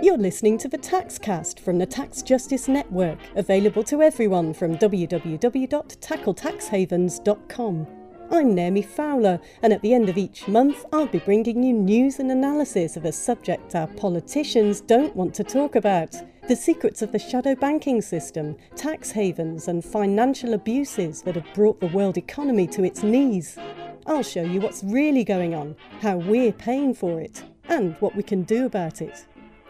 You're listening to the Taxcast from the Tax Justice Network, available to everyone from www.tackletaxhavens.com. I'm Naomi Fowler, and at the end of each month I'll be bringing you news and analysis of a subject our politicians don't want to talk about. The secrets of the shadow banking system, tax havens and financial abuses that have brought the world economy to its knees. I'll show you what's really going on, how we're paying for it, and what we can do about it.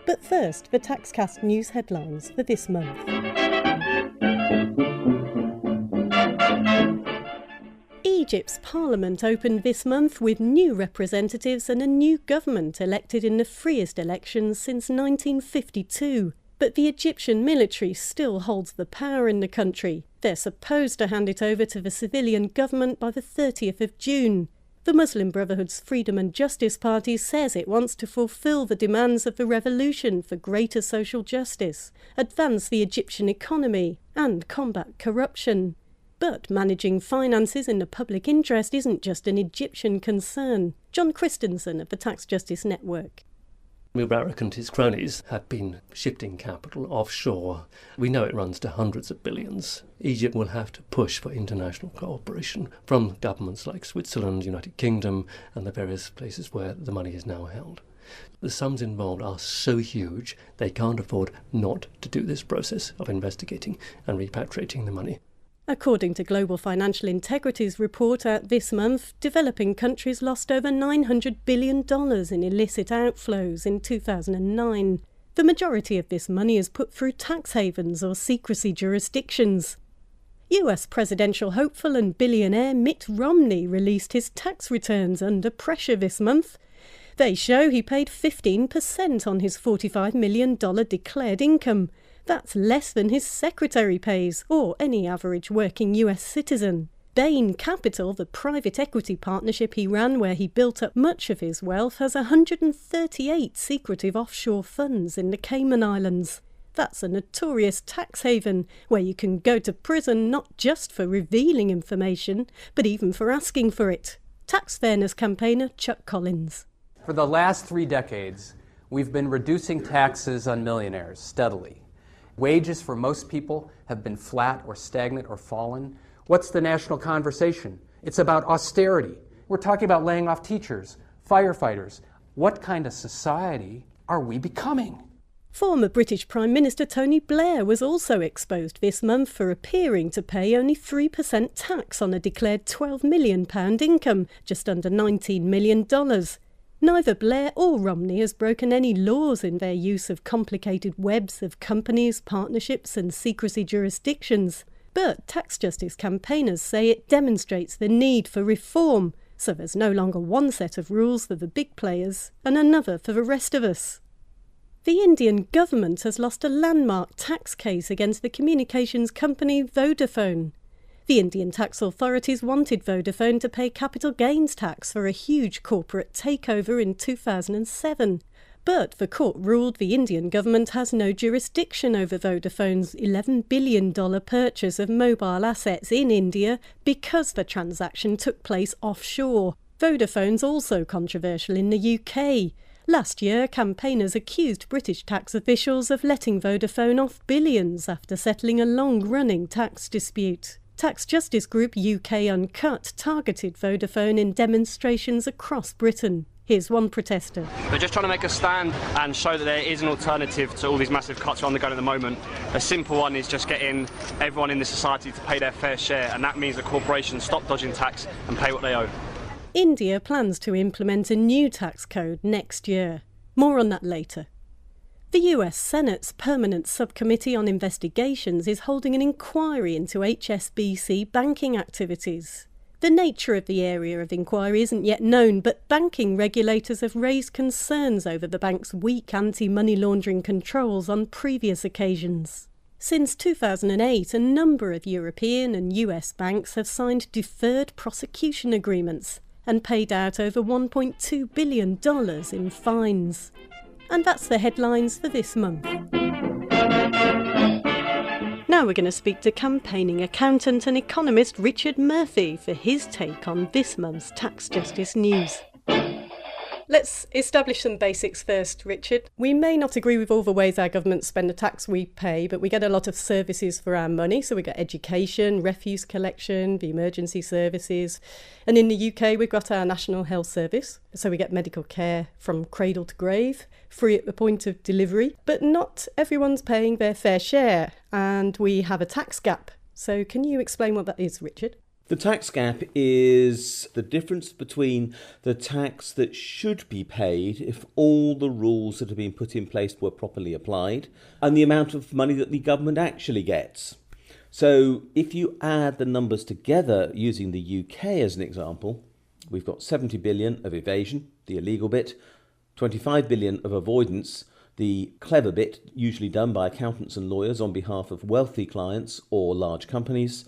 But first, the Taxcast news headlines for this month. Egypt's parliament opened this month with new representatives and a new government elected in the freest elections since 1952. But the Egyptian military still holds the power in the country. They're supposed to hand it over to the civilian government by the 30th of June. The Muslim Brotherhood's Freedom and Justice Party says it wants to fulfil the demands of the revolution for greater social justice, advance the Egyptian economy, and combat corruption. But managing finances in the public interest isn't just an Egyptian concern. John Christensen of the Tax Justice Network. Mubarak and his cronies have been shifting capital offshore. We know it runs to hundreds of billions. Egypt will have to push for international cooperation from governments like Switzerland, United Kingdom, and the various places where the money is now held. The sums involved are so huge, they can't afford not to do this process of investigating and repatriating the money. According to Global Financial Integrity's report out this month, developing countries lost over $900 billion in illicit outflows in 2009. The majority of this money is put through tax havens or secrecy jurisdictions. US presidential hopeful and billionaire Mitt Romney released his tax returns under pressure this month. They show he paid 15% on his $45 million declared income. That's less than his secretary pays, or any average working US citizen. Bain Capital, the private equity partnership he ran where he built up much of his wealth, has 138 secretive offshore funds in the Cayman Islands. That's a notorious tax haven where you can go to prison not just for revealing information, but even for asking for it. Tax fairness campaigner Chuck Collins. For the last 3 decades, we've been reducing taxes on millionaires steadily. Wages for most people have been flat or stagnant or fallen. What's the national conversation? It's about austerity. We're talking about laying off teachers, firefighters. What kind of society are we becoming? Former British Prime Minister Tony Blair was also exposed this month for appearing to pay only 3% tax on a declared £12 million income, just under $19 million. Neither Blair or Romney has broken any laws in their use of complicated webs of companies, partnerships and secrecy jurisdictions. But tax justice campaigners say it demonstrates the need for reform, so there's no longer one set of rules for the big players and another for the rest of us. The Indian government has lost a landmark tax case against the communications company Vodafone. The Indian tax authorities wanted Vodafone to pay capital gains tax for a huge corporate takeover in 2007. But the court ruled the Indian government has no jurisdiction over Vodafone's $11 billion purchase of mobile assets in India because the transaction took place offshore. Vodafone's also controversial in the UK. Last year, campaigners accused British tax officials of letting Vodafone off billions after settling a long-running tax dispute. Tax justice group UK Uncut targeted Vodafone in demonstrations across Britain. Here's one protester. They're just trying to make a stand and show that there is an alternative to all these massive cuts on the go at the moment. A simple one is just getting everyone in the society to pay their fair share, and that means that corporations stop dodging tax and pay what they owe. India plans to implement a new tax code next year. More on that later. The US Senate's Permanent Subcommittee on Investigations is holding an inquiry into HSBC banking activities. The nature of the area of inquiry isn't yet known, but banking regulators have raised concerns over the bank's weak anti-money laundering controls on previous occasions. Since 2008, a number of European and US banks have signed deferred prosecution agreements and paid out over $1.2 billion in fines. And that's the headlines for this month. Now we're going to speak to campaigning accountant and economist Richard Murphy for his take on this month's tax justice news. Let's establish some basics first, Richard. We may not agree with all the ways our governments spend the tax we pay, but we get a lot of services for our money. So we get education, refuse collection, the emergency services. And in the UK, we've got our National Health Service. So we get medical care from cradle to grave, free at the point of delivery. But not everyone's paying their fair share. And we have a tax gap. So can you explain what that is, Richard? The tax gap is the difference between the tax that should be paid if all the rules that have been put in place were properly applied and the amount of money that the government actually gets. So if you add the numbers together using the UK as an example, we've got 70 billion of evasion, the illegal bit, 25 billion of avoidance, the clever bit, usually done by accountants and lawyers on behalf of wealthy clients or large companies,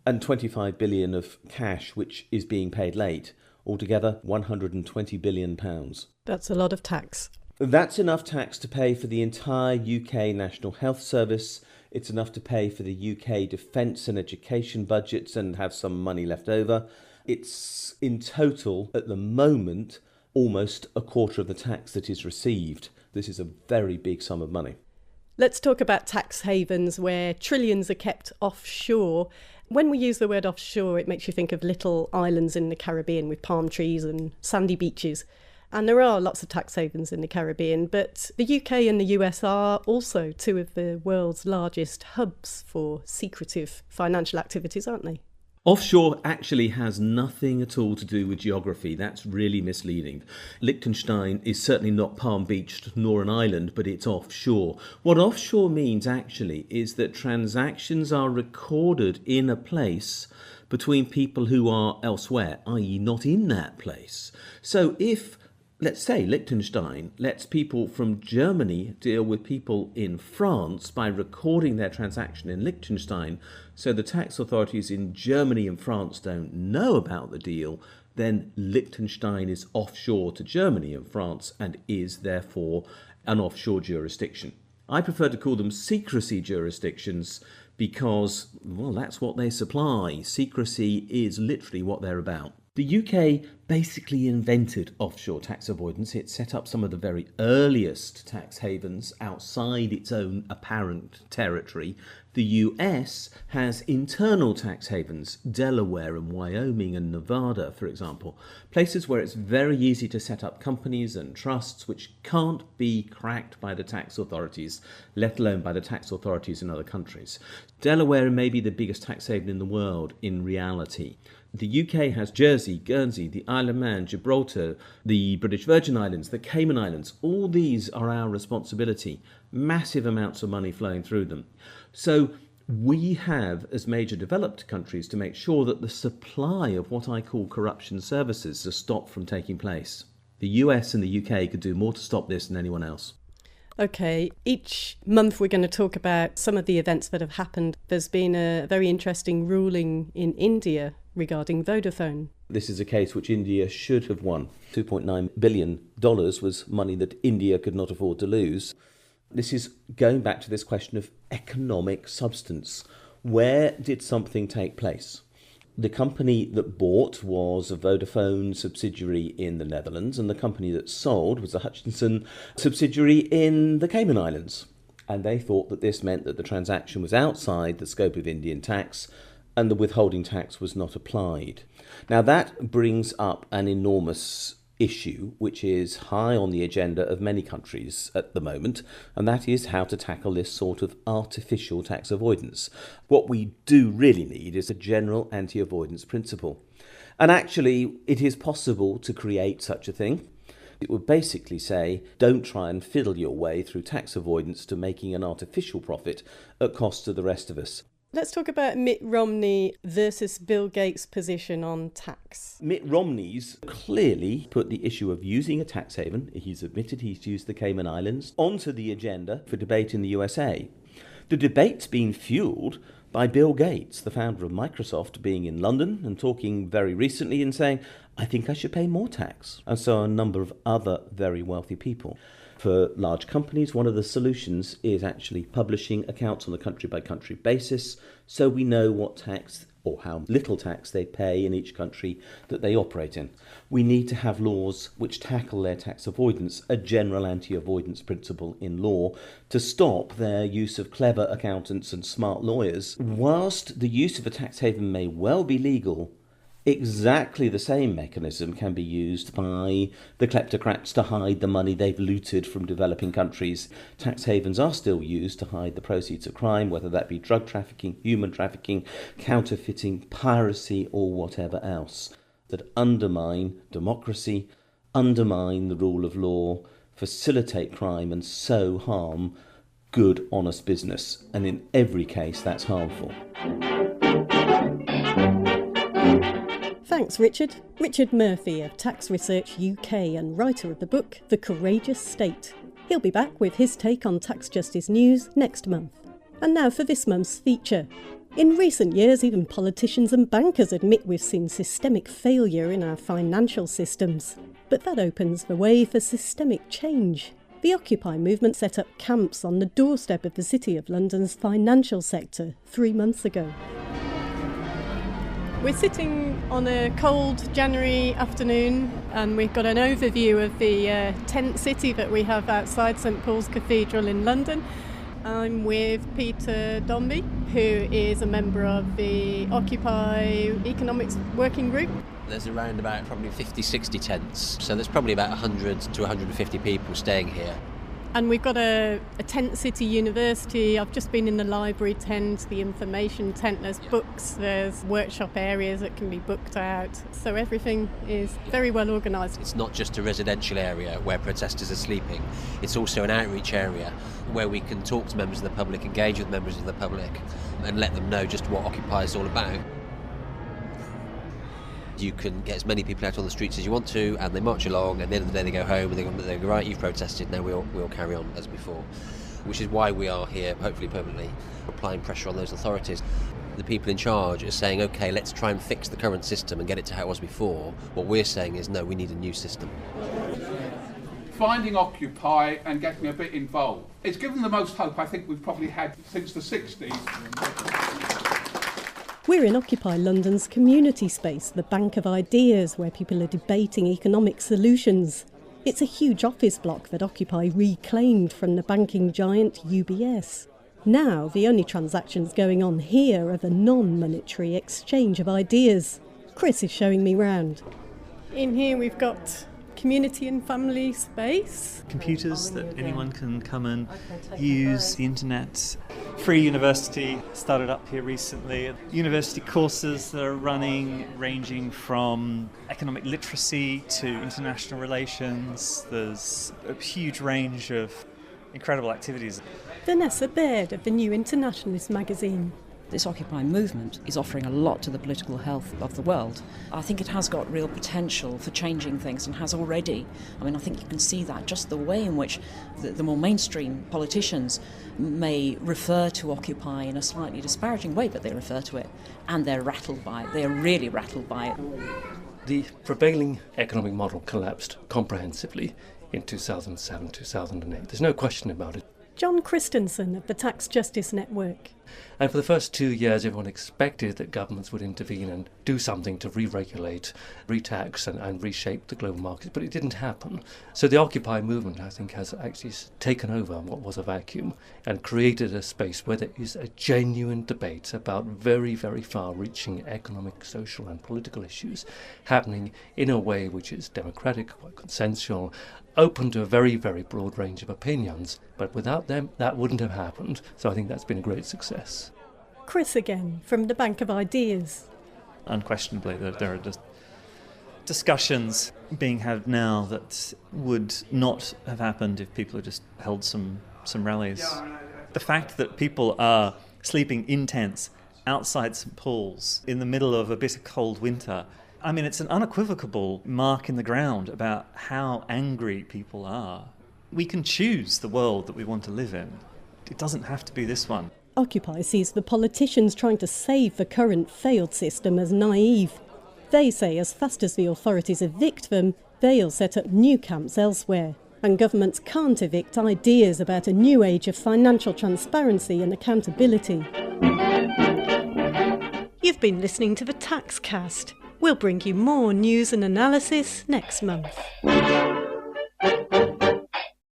and 25 billion of cash which is being paid late. Altogether, £120 billion. That's a lot of tax. That's enough tax to pay for the entire UK National Health Service. It's enough to pay for the UK defence and education budgets and have some money left over. It's in total, at the moment, almost a quarter of the tax that is received. This is a very big sum of money. Let's talk about tax havens where trillions are kept offshore. When we use the word offshore, it makes you think of little islands in the Caribbean with palm trees and sandy beaches. And there are lots of tax havens in the Caribbean, but the UK and the US are also two of the world's largest hubs for secretive financial activities, aren't they? Offshore actually has nothing at all to do with geography. That's really misleading. Liechtenstein is certainly not Palm Beach nor an island, but it's offshore. What offshore means actually is that transactions are recorded in a place between people who are elsewhere, i.e. not in that place. So if, let's say, Liechtenstein lets people from Germany deal with people in France by recording their transaction in Liechtenstein, so the tax authorities in Germany and France don't know about the deal, then Liechtenstein is offshore to Germany and France and is therefore an offshore jurisdiction. I prefer to call them secrecy jurisdictions because, well, that's what they supply. Secrecy is literally what they're about. The UK basically invented offshore tax avoidance. It set up some of the very earliest tax havens outside its own apparent territory. The US has internal tax havens, Delaware and Wyoming and Nevada, for example, places where it's very easy to set up companies and trusts which can't be cracked by the tax authorities, let alone by the tax authorities in other countries. Delaware may be the biggest tax haven in the world in reality. The UK has Jersey, Guernsey, the Isle of Man, Gibraltar, the British Virgin Islands, the Cayman Islands. All these are our responsibility. Massive amounts of money flowing through them. So we have, as major developed countries, to make sure that the supply of what I call corruption services are stopped from taking place. The US and the UK could do more to stop this than anyone else. OK, each month we're going to talk about some of the events that have happened. There's been a very interesting ruling in India regarding Vodafone. This is a case which India should have won. $2.9 billion was money that India could not afford to lose. This is going back to this question of economic substance. Where did something take place? The company that bought was a Vodafone subsidiary in the Netherlands, and the company that sold was a Hutchinson subsidiary in the Cayman Islands. And they thought that this meant that the transaction was outside the scope of Indian tax and the withholding tax was not applied. Now that brings up an enormous issue which is high on the agenda of many countries at the moment, and that is how to tackle this sort of artificial tax avoidance. What we do really need is a general anti-avoidance principle. And actually, it is possible to create such a thing. It would basically say, don't try and fiddle your way through tax avoidance to making an artificial profit at cost to the rest of us. Let's talk about Mitt Romney versus Bill Gates' position on tax. Mitt Romney's clearly put the issue of using a tax haven, he's admitted he's used the Cayman Islands, onto the agenda for debate in the USA. The debate's been fuelled by Bill Gates, the founder of Microsoft, being in London and talking very recently and saying, I think I should pay more tax. And so a number of other very wealthy people. For large companies, one of the solutions is actually publishing accounts on a country-by-country basis so we know what tax or how little tax they pay in each country that they operate in. We need to have laws which tackle their tax avoidance, a general anti-avoidance principle in law, to stop their use of clever accountants and smart lawyers. Whilst the use of a tax haven may well be legal, exactly the same mechanism can be used by the kleptocrats to hide the money they've looted from developing countries. Tax havens are still used to hide the proceeds of crime, whether that be drug trafficking, human trafficking, counterfeiting, piracy, or whatever else, that undermine democracy, undermine the rule of law, facilitate crime, and so harm good, honest business. And in every case, that's harmful. Thanks, Richard. Richard Murphy of Tax Research UK and writer of the book The Courageous State. He'll be back with his take on tax justice news next month. And now for this month's feature. In recent years, even politicians and bankers admit we've seen systemic failure in our financial systems. But that opens the way for systemic change. The Occupy movement set up camps on the doorstep of the City of London's financial sector 3 months ago. We're sitting on a cold January afternoon and we've got an overview of the tent city that we have outside St Paul's Cathedral in London. I'm with Peter Dombey, who is a member of the Occupy Economics Working Group. There's around about probably 50-60 tents, so there's probably about 100 to 150 people staying here. And we've got a tent city university. I've just been in the library tent, the information tent. There's books, there's workshop areas that can be booked out. So everything is very well organised. It's not just a residential area where protesters are sleeping. It's also an outreach area where we can talk to members of the public, engage with members of the public and let them know just what Occupy is all about. You can get as many people out on the streets as you want to, and they march along, and at the end of the day they go home and they go, right, you've protested, now we'll carry on as before. Which is why we are here, hopefully permanently, applying pressure on those authorities. The people in charge are saying, OK, let's try and fix the current system and get it to how it was before. What we're saying is, no, we need a new system. Finding Occupy and getting a bit involved. It's given the most hope I think we've probably had since the 60s. We're in Occupy London's community space, the Bank of Ideas, where people are debating economic solutions. It's a huge office block that Occupy reclaimed from the banking giant UBS. Now, the only transactions going on here are the non-monetary exchange of ideas. Chris is showing me round. In here we've got community and family space. Computers that anyone can come and use, the internet. Free university started up here recently. University courses that are running, ranging from economic literacy to international relations. There's a huge range of incredible activities. Vanessa Baird of the New Internationalist magazine. This Occupy movement is offering a lot to the political health of the world. I think it has got real potential for changing things and has already. I mean, I think you can see that just the way in which the more mainstream politicians may refer to Occupy in a slightly disparaging way, but they refer to it and they're rattled by it. They're really rattled by it. The prevailing economic model collapsed comprehensively in 2007, 2008. There's no question about it. John Christensen of the Tax Justice Network. And for the first 2 years, everyone expected that governments would intervene and do something to re-regulate, re-tax and reshape the global markets, but it didn't happen. So the Occupy movement, I think, has actually taken over what was a vacuum and created a space where there is a genuine debate about very, very far-reaching economic, social and political issues happening in a way which is democratic, quite consensual, open to a very, very broad range of opinions. But without them, that wouldn't have happened. So I think that's been a great success. Chris again, from the Bank of Ideas. Unquestionably, there are discussions being had now that would not have happened if people had just held some rallies. The fact that people are sleeping in tents outside St Paul's in the middle of a bitter cold winter, I mean, it's an unequivocal mark in the ground about how angry people are. We can choose the world that we want to live in. It doesn't have to be this one. Occupy sees the politicians trying to save the current failed system as naive. They say as fast as the authorities evict them, they'll set up new camps elsewhere. And governments can't evict ideas about a new age of financial transparency and accountability. You've been listening to the Taxcast. We'll bring you more news and analysis next month.